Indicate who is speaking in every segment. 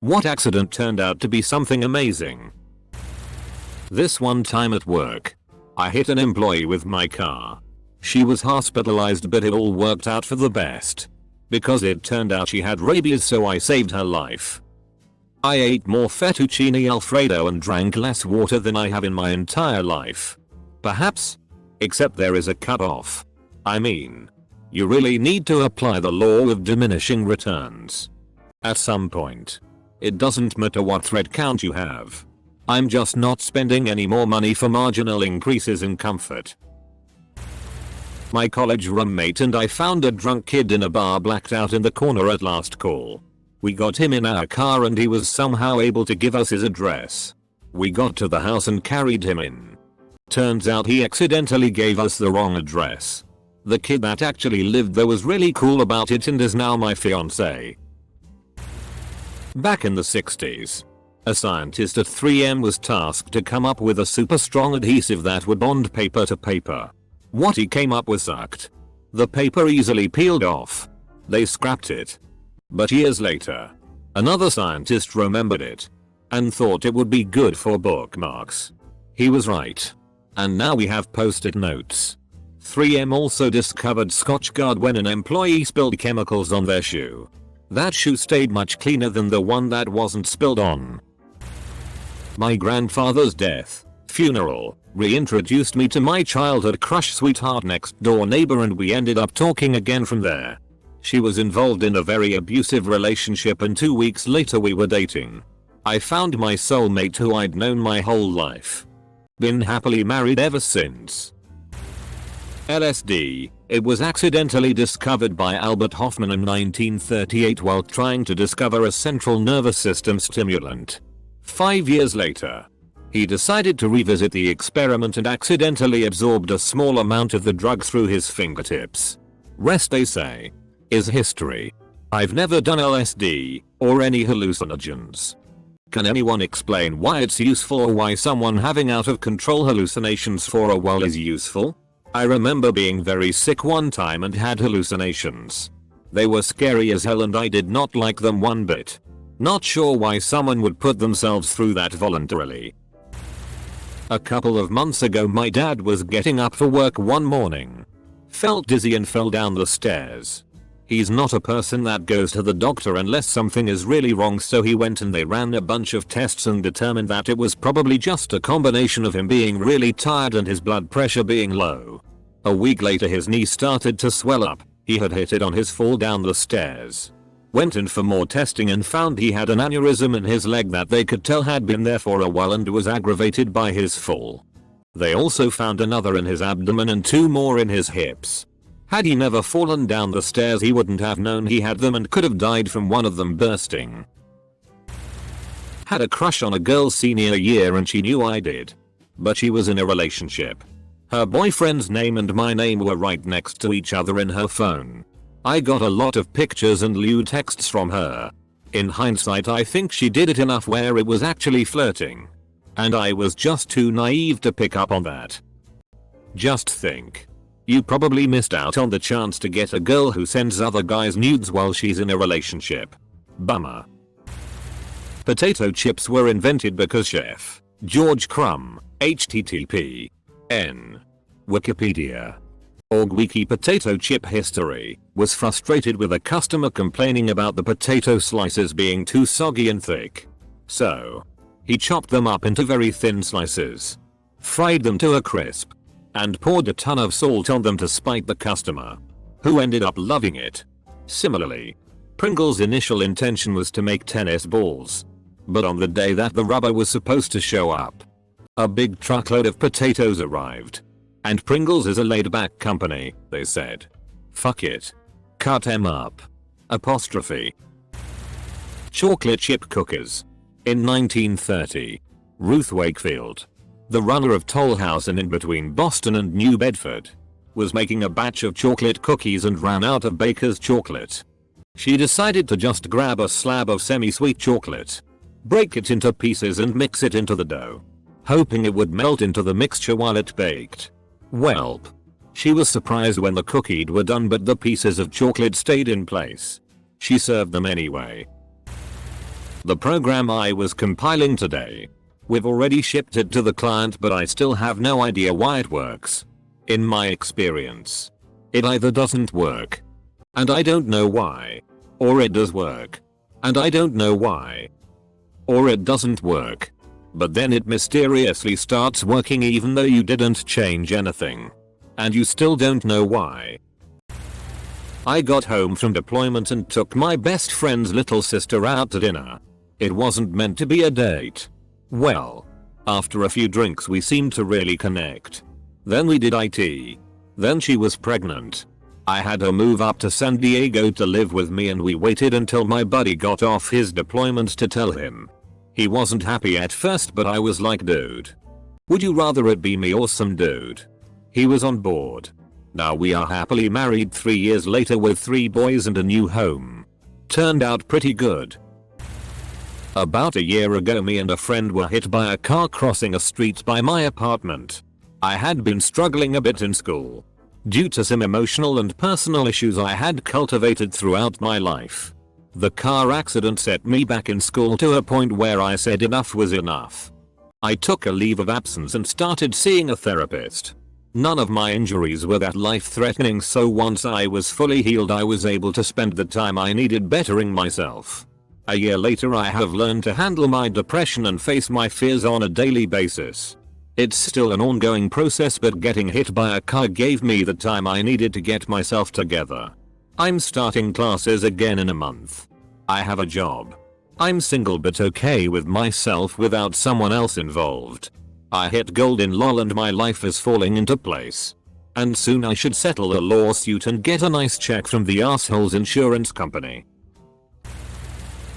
Speaker 1: What accident turned out to be something amazing? This one time at work, I hit an employee with my car. She was hospitalized, but it all worked out for the best. Because it turned out she had rabies, so I saved her life. I ate more fettuccine alfredo and drank less water than I have in my entire life. Perhaps? Except there is a cutoff. I mean, you really need to apply the law of diminishing returns. At some point, it doesn't matter what thread count you have. I'm just not spending any more money for marginal increases in comfort. My college roommate and I found a drunk kid in a bar blacked out in the corner at last call. We got him in our car and he was somehow able to give us his address. We got to the house and carried him in. Turns out he accidentally gave us the wrong address. The kid that actually lived there was really cool about it and is now my fiance. Back in the 60s, a scientist at 3M was tasked to come up with a super strong adhesive that would bond paper to paper. What he came up with sucked. The paper easily peeled off. They scrapped it. But years later, another scientist remembered it and thought it would be good for bookmarks. He was right. And now we have post-it notes. 3M also discovered Scotchgard when an employee spilled chemicals on their shoe. That shoe stayed much cleaner than the one that wasn't spilled on. My grandfather's death, funeral, reintroduced me to my childhood crush sweetheart next door neighbor, and we ended up talking again from there. She was involved in a very abusive relationship and 2 weeks later we were dating. I found my soulmate who I'd known my whole life. Been happily married ever since. LSD. It was accidentally discovered by Albert Hofmann in 1938 while trying to discover a central nervous system stimulant. 5 years later, he decided to revisit the experiment and accidentally absorbed a small amount of the drug through his fingertips. Rest, they say, is history. I've never done LSD or any hallucinogens. Can anyone explain why it's useful or why someone having out of control hallucinations for a while is useful? I remember being very sick one time and had hallucinations. They were scary as hell and I did not like them one bit. Not sure why someone would put themselves through that voluntarily. A couple of months ago my dad was getting up for work one morning. Felt dizzy and fell down the stairs. He's not a person that goes to the doctor unless something is really wrong, so he went and they ran a bunch of tests and determined that it was probably just a combination of him being really tired and his blood pressure being low. A week later his knee started to swell up. He had hit it on his fall down the stairs. Went in for more testing and found he had an aneurysm in his leg that they could tell had been there for a while and was aggravated by his fall. They also found another in his abdomen and 2 more in his hips. Had he never fallen down the stairs he wouldn't have known he had them and could have died from one of them bursting. Had a crush on a girl senior year and she knew I did. But she was in a relationship. Her boyfriend's name and my name were right next to each other in her phone. I got a lot of pictures and lewd texts from her. In hindsight I think she did it enough where it was actually flirting. And I was just too naive to pick up on that. Just think. You probably missed out on the chance to get a girl who sends other guys nudes while she's in a relationship. Bummer. Potato chips were invented because Chef George Crumb, http://n. Wikipedia. Wiki potato chip history, was frustrated with a customer complaining about the potato slices being too soggy and thick. So, he chopped them up into very thin slices, fried them to a crisp, and poured a ton of salt on them to spite the customer, who ended up loving it. Similarly, Pringles' initial intention was to make tennis balls. But on the day that the rubber was supposed to show up, a big truckload of potatoes arrived. And Pringles is a laid-back company, they said. Fuck it. Cut 'em up. Apostrophe. Chocolate chip cookies. In 1930, Ruth Wakefield, the runner of Toll House Inn in between Boston and New Bedford, was making a batch of chocolate cookies and ran out of baker's chocolate. She decided to just grab a slab of semi-sweet chocolate, break it into pieces and mix it into the dough, hoping it would melt into the mixture while it baked. Welp. She was surprised when the cookies were done but the pieces of chocolate stayed in place. She served them anyway. The program I was compiling today. We've already shipped it to the client, but I still have no idea why it works. In my experience, it either doesn't work, and I don't know why, or it does work, and I don't know why, or it doesn't work, but then it mysteriously starts working even though you didn't change anything, and you still don't know why. I got home from deployment and took my best friend's little sister out to dinner. It wasn't meant to be a date. Well, after a few drinks we seemed to really connect. Then we did IT. Then she was pregnant. I had her move up to San Diego to live with me, and we waited until my buddy got off his deployment to tell him. He wasn't happy at first, but I was like, dude, would you rather it be me or some dude? He was on board. Now we are happily married 3 years later with 3 boys and a new home. Turned out pretty good. About a year ago, me and a friend were hit by a car crossing a street by my apartment. I had been struggling a bit in school due to some emotional and personal issues I had cultivated throughout my life. The car accident set me back in school to a point where I said enough was enough. I took a leave of absence and started seeing a therapist. None of my injuries were that life-threatening, so once I was fully healed I was able to spend the time I needed bettering myself. A year later I have learned to handle my depression and face my fears on a daily basis. It's still an ongoing process, but getting hit by a car gave me the time I needed to get myself together. I'm starting classes again in a month. I have a job. I'm single but okay with myself without someone else involved. I hit gold in LOL and my life is falling into place. And soon I should settle a lawsuit and get a nice check from the asshole's insurance company.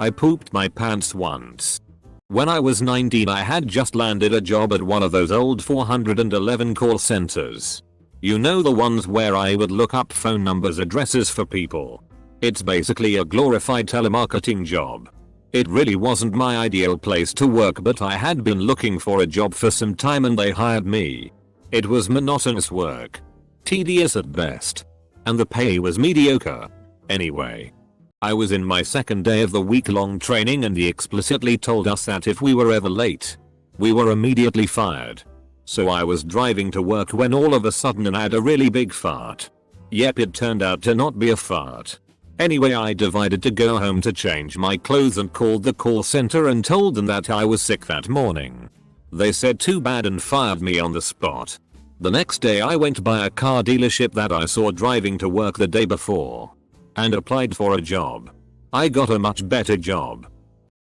Speaker 1: I pooped my pants once. When I was 19 I had just landed a job at one of those old 411 call centers. You know, the ones where I would look up phone numbers, addresses for people. It's basically a glorified telemarketing job. It really wasn't my ideal place to work, but I had been looking for a job for some time and they hired me. It was monotonous work. Tedious at best. And the pay was mediocre. Anyway, I was in my second day of the week-long training and he explicitly told us that if we were ever late, we were immediately fired. So I was driving to work when all of a sudden I had a really big fart. Yep, it turned out to not be a fart. Anyway, I decided to go home to change my clothes and called the call center and told them that I was sick that morning. They said too bad and fired me on the spot. The next day I went by a car dealership that I saw driving to work the day before and applied for a job. I got a much better job.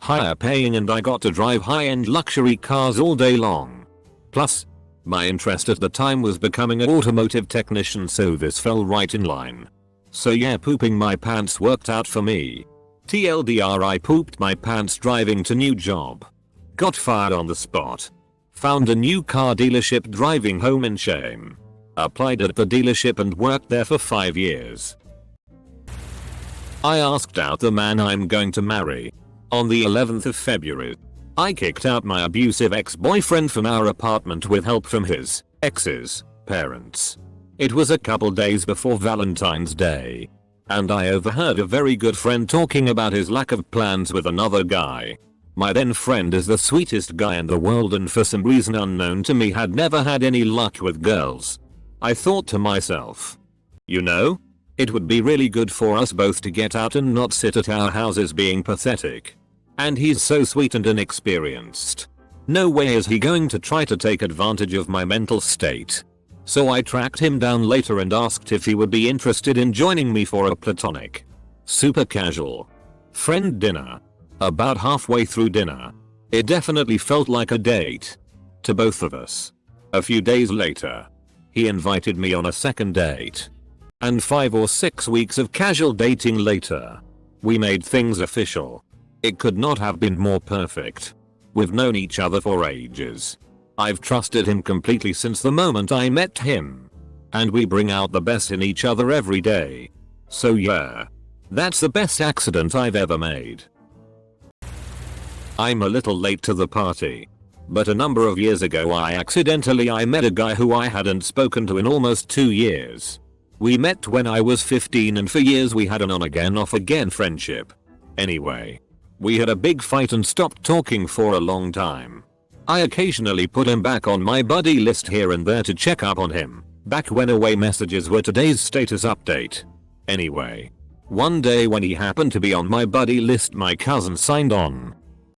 Speaker 1: Higher paying, and I got to drive high-end luxury cars all day long. Plus, my interest at the time was becoming an automotive technician, so this fell right in line. So yeah, pooping my pants worked out for me. TLDR, I pooped my pants driving to new job. Got fired on the spot. Found a new car dealership driving home in shame. Applied at the dealership and worked there for 5 years. I asked out the man I'm going to marry. On the 11th of February. I kicked out my abusive ex-boyfriend from our apartment with help from his ex's parents. It was a couple days before Valentine's Day. And I overheard a very good friend talking about his lack of plans with another guy. My then friend is the sweetest guy in the world and for some reason unknown to me had never had any luck with girls. I thought to myself, you know, it would be really good for us both to get out and not sit at our houses being pathetic. And he's so sweet and inexperienced. No way is he going to try to take advantage of my mental state. So I tracked him down later and asked if he would be interested in joining me for a platonic, super casual friend dinner. About halfway through dinner, it definitely felt like a date to both of us. A few days later, he invited me on a second date. And 5 or 6 weeks of casual dating later, we made things official. It could not have been more perfect. We've known each other for ages. I've trusted him completely since the moment I met him. And we bring out the best in each other every day. So yeah, that's the best accident I've ever made. I'm a little late to the party. But a number of years ago I met a guy who I hadn't spoken to in almost 2 years. We met when I was 15 and for years we had an on again off again friendship. Anyway, We had a big fight and stopped talking for a long time. I occasionally put him back on my buddy list here and there to check up on him, back when away messages were today's status update. Anyway, one day when he happened to be on my buddy list, my cousin signed on.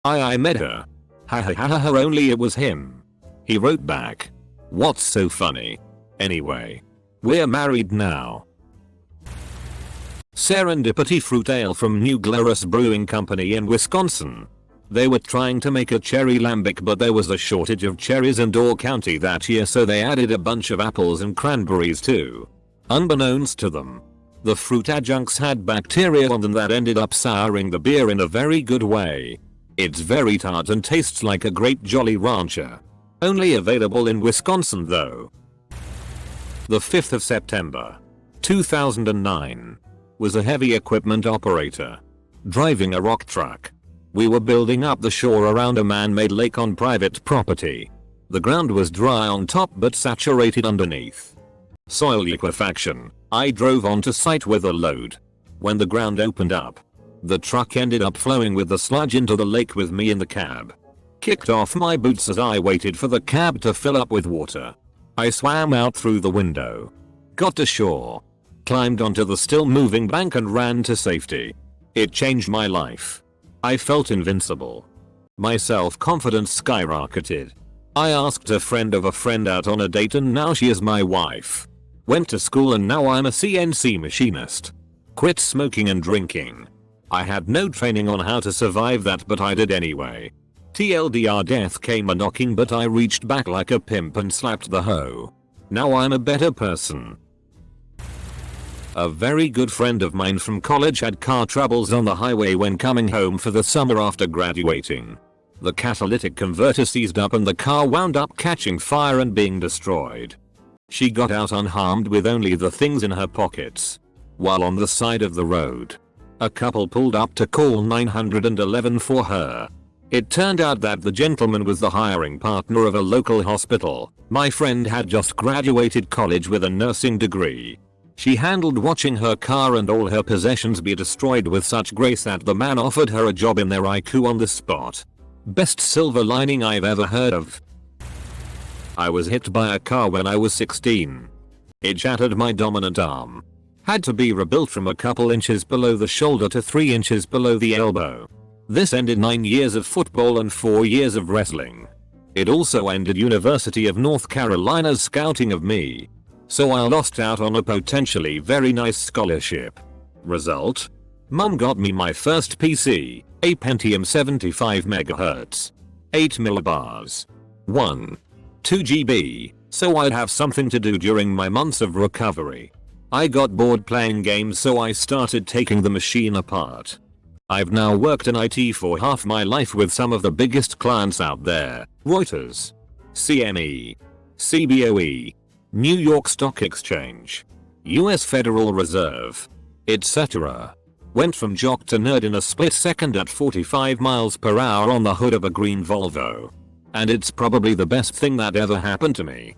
Speaker 1: I met her. Ha ha ha ha, only it was him. He wrote back. What's so funny? Anyway, we're married now. Serendipity fruit ale from New Glarus Brewing Company in Wisconsin. They were trying to make a cherry lambic, but there was a shortage of cherries in Door County that year, so they added a bunch of apples and cranberries too. Unbeknownst to them, the fruit adjuncts had bacteria on them that ended up souring the beer in a very good way. It's very tart and tastes like a great Jolly Rancher. Only available in Wisconsin though. The 5th of September, 2009. Was a heavy equipment operator. Driving a rock truck. We were building up the shore around a man-made lake on private property. The ground was dry on top but saturated underneath. Soil liquefaction. I drove onto site with a load. When the ground opened up, the truck ended up flowing with the sludge into the lake with me in the cab. Kicked off my boots as I waited for the cab to fill up with water. I swam out through the window. Got to shore. Climbed onto the still moving bank and ran to safety. It changed my life. I felt invincible. My self-confidence skyrocketed. I asked a friend of a friend out on a date and now she is my wife. Went to school and now I'm a CNC machinist. Quit smoking and drinking. I had no training on how to survive that, but I did anyway. TLDR, death came a-knocking but I reached back like a pimp and slapped the hoe. Now I'm a better person. A very good friend of mine from college had car troubles on the highway when coming home for the summer after graduating. The catalytic converter seized up and the car wound up catching fire and being destroyed. She got out unharmed with only the things in her pockets. While on the side of the road, a couple pulled up to call 911 for her. It turned out that the gentleman was the hiring partner of a local hospital. My friend had just graduated college with a nursing degree. She handled watching her car and all her possessions be destroyed with such grace that the man offered her a job in their IQ on the spot. Best silver lining I've ever heard of. I was hit by a car when I was 16. It shattered my dominant arm. Had to be rebuilt from a couple inches below the shoulder to 3 inches below the elbow. This ended 9 years of football and 4 years of wrestling. It also ended University of North Carolina's scouting of me. So I lost out on a potentially very nice scholarship. Result? Mum got me my first PC, a Pentium 75MHz. 8 millibars. 2 GB, so I'd have something to do during my months of recovery. I got bored playing games, so I started taking the machine apart. I've now worked in IT for half my life with some of the biggest clients out there: Reuters, CME, CBOE, New York Stock Exchange, US Federal Reserve, etc. Went from jock to nerd in a split second at 45 miles per hour on the hood of a green Volvo. And it's probably the best thing that ever happened to me.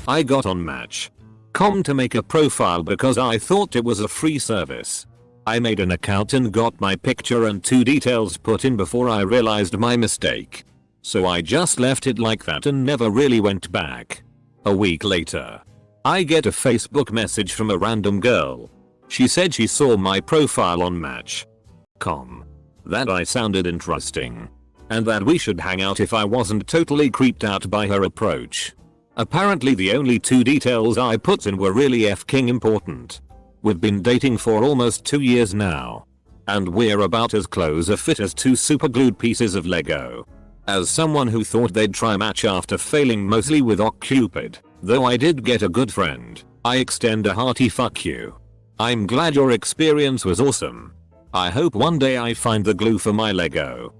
Speaker 1: I got on Match.com to make a profile because I thought it was a free service. I made an account and got my picture and 2 details put in before I realized my mistake. So I just left it like that and never really went back. A week later, I get a Facebook message from a random girl. She said she saw my profile on Match.com. That I sounded interesting. And that we should hang out if I wasn't totally creeped out by her approach. Apparently the only 2 details I put in were really f***ing important. We've been dating for almost 2 years now. And we're about as close a fit as 2 superglued pieces of Lego. As someone who thought they'd try Match after failing mostly with OkCupid, though I did get a good friend, I extend a hearty fuck you. I'm glad your experience was awesome. I hope one day I find the glue for my Lego.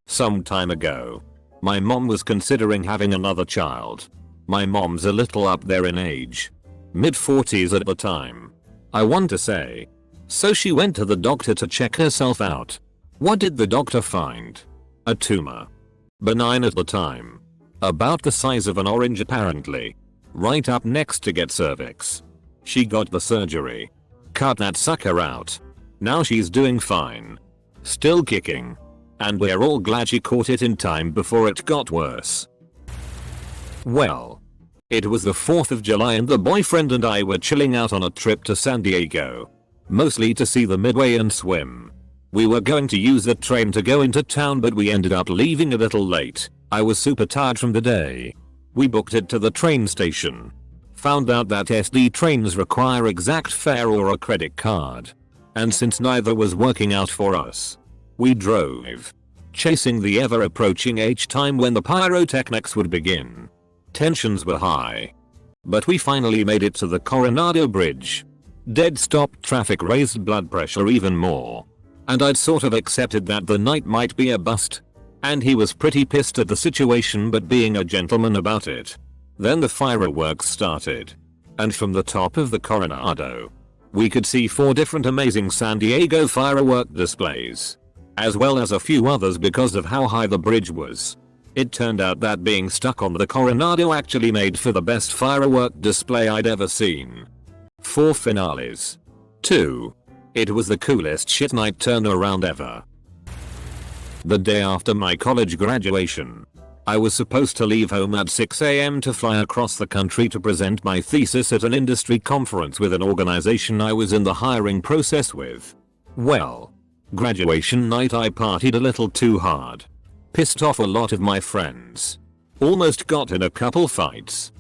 Speaker 1: Some time ago, my mom was considering having another child. My mom's a little up there in age. Mid-40s at the time, I want to say. So she went to the doctor to check herself out. What did the doctor find? A tumor. Benign at the time. About the size of an orange apparently. Right up next to get cervix. She got the surgery. Cut that sucker out. Now she's doing fine. Still kicking. And we're all glad she caught it in time before it got worse. Well, it was the 4th of July and the boyfriend and I were chilling out on a trip to San Diego. Mostly to see the Midway and swim. We were going to use the train to go into town, but we ended up leaving a little late. I was super tired from the day. We booked it to the train station. Found out that SD trains require exact fare or a credit card. And since neither was working out for us, we drove, chasing the ever approaching H time when the pyrotechnics would begin. Tensions were high. But we finally made it to the Coronado Bridge. Dead stop traffic raised blood pressure even more. And I'd sort of accepted that the night might be a bust. And he was pretty pissed at the situation but being a gentleman about it. Then the fireworks started. And from the top of the Coronado, we could see 4 different amazing San Diego firework displays. As well as a few others because of how high the bridge was. It turned out that being stuck on the Coronado actually made for the best firework display I'd ever seen. 4 finales. 2. It was the coolest shit night turnaround ever. The day after my college graduation, I was supposed to leave home at 6 AM to fly across the country to present my thesis at an industry conference with an organization I was in the hiring process with. Well, graduation night I partied a little too hard. Pissed off a lot of my friends. Almost got in a couple fights.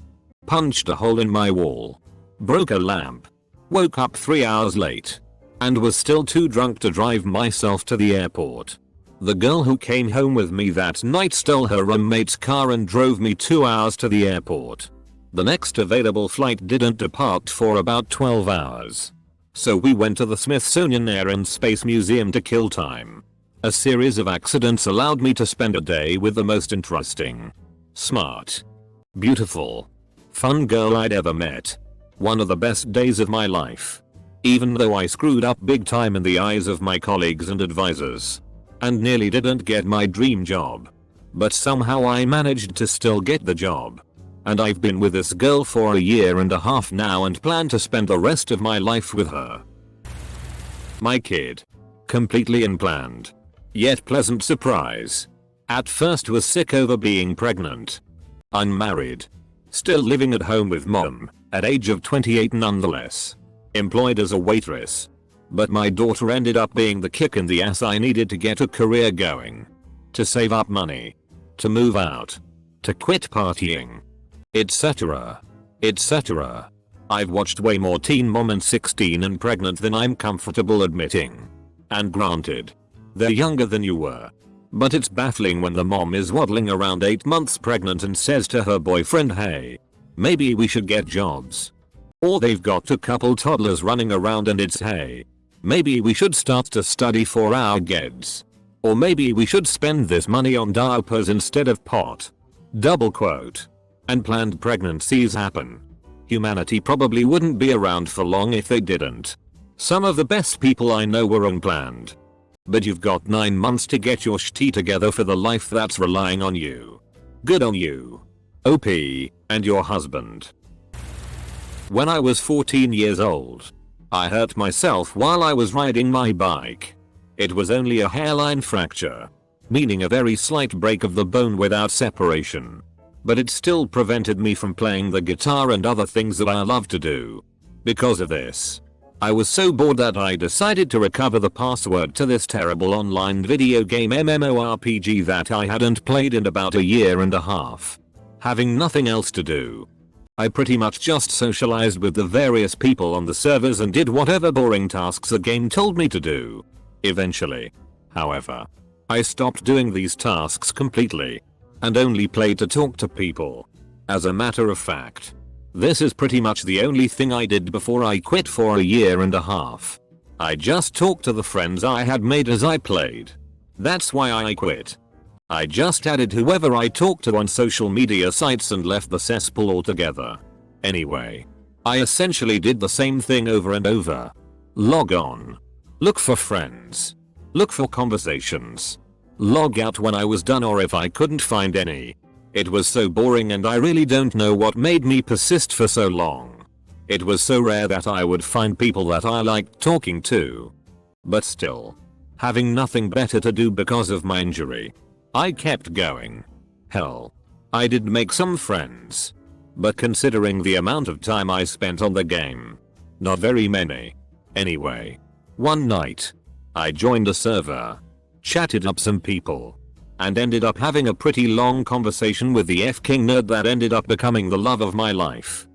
Speaker 1: Punched a hole in my wall. Broke a lamp. Woke up 3 hours late. And was still too drunk to drive myself to the airport. The girl who came home with me that night stole her roommate's car and drove me 2 hours to the airport. The next available flight didn't depart for about 12 hours. So we went to the Smithsonian Air and Space Museum to kill time. A series of accidents allowed me to spend a day with the most interesting, smart, beautiful, fun girl I'd ever met. One of the best days of my life. Even though I screwed up big time in the eyes of my colleagues and advisors. And nearly didn't get my dream job. But somehow I managed to still get the job. And I've been with this girl for a year and a half now and plan to spend the rest of my life with her. My kid. Completely unplanned. Yet pleasant surprise. At first was sick over being pregnant. Unmarried. Still living at home with mom, at age of 28 nonetheless. Employed as a waitress. But my daughter ended up being the kick in the ass I needed to get a career going. To save up money. To move out. To quit partying. Etc. Etc. I've watched way more teen mom and 16 and pregnant than I'm comfortable admitting. And granted, they're younger than you were. But it's baffling when the mom is waddling around 8 months pregnant and says to her boyfriend, hey, maybe we should get jobs. Or they've got a couple toddlers running around and it's, hey, maybe we should start to study for our kids. Or maybe we should spend this money on diapers instead of pot. Double quote. And planned pregnancies happen. Humanity probably wouldn't be around for long if they didn't. Some of the best people I know were unplanned. But you've got 9 months to get your shit together for the life that's relying on you. Good on you. OP, and your husband. When I was 14 years old, I hurt myself while I was riding my bike. It was only a hairline fracture, meaning a very slight break of the bone without separation. But it still prevented me from playing the guitar and other things that I love to do. Because of this, I was so bored that I decided to recover the password to this terrible online video game MMORPG that I hadn't played in about a year and a half. Having nothing else to do, I pretty much just socialized with the various people on the servers and did whatever boring tasks the game told me to do. Eventually, however, I stopped doing these tasks completely and only played to talk to people. As a matter of fact, this is pretty much the only thing I did before I quit for a year and a half. I just talked to the friends I had made as I played. That's why I quit. I just added whoever I talked to on social media sites and left the cesspool altogether. Anyway, I essentially did the same thing over and over. Log on. Look for friends. Look for conversations. Log out when I was done or if I couldn't find any. It was so boring and I really don't know what made me persist for so long. It was so rare that I would find people that I liked talking to. But still, having nothing better to do because of my injury, I kept going. Hell, I did make some friends. But considering the amount of time I spent on the game, not very many. Anyway, one night, I joined a server, chatted up some people, and ended up having a pretty long conversation with the F-King nerd that ended up becoming the love of my life.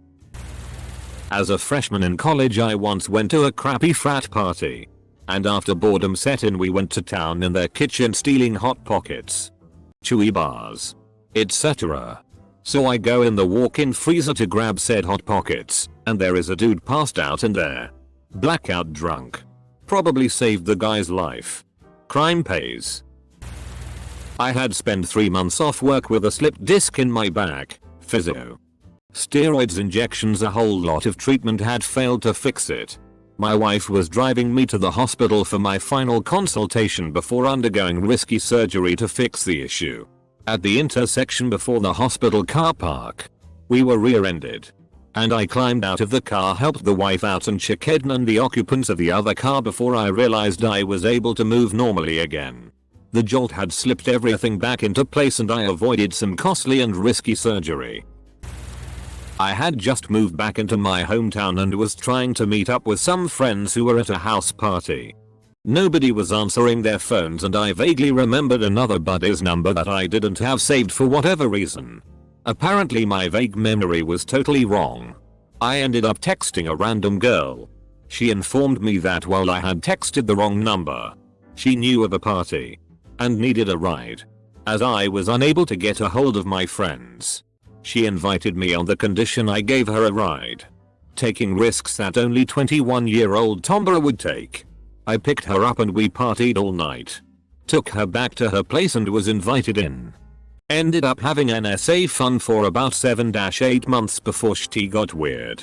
Speaker 1: As a freshman in college, I once went to a crappy frat party, and after boredom set in we went to town in their kitchen stealing Hot Pockets, chewy bars, etc. So I go in the walk-in freezer to grab said Hot Pockets, and there is a dude passed out in there. Blackout drunk. Probably saved the guy's life. Crime pays. I had spent 3 months off work with a slipped disc in my back, physio, steroids, injections, a whole lot of treatment had failed to fix it. My wife was driving me to the hospital for my final consultation before undergoing risky surgery to fix the issue. At the intersection before the hospital car park, we were rear-ended, and I climbed out of the car, helped the wife out and chickened and the occupants of the other car before I realized I was able to move normally again. The jolt had slipped everything back into place and I avoided some costly and risky surgery. I had just moved back into my hometown and was trying to meet up with some friends who were at a house party. Nobody was answering their phones and I vaguely remembered another buddy's number that I didn't have saved for whatever reason. Apparently my vague memory was totally wrong. I ended up texting a random girl. She informed me that while I had texted the wrong number, she knew of a party and needed a ride. As I was unable to get a hold of my friends, she invited me on the condition I gave her a ride, taking risks that only 21-year-old tomboy would take. I picked her up and we partied all night. Took her back to her place and was invited in. Ended up having NSA fun for about 7-8 months before shit got weird.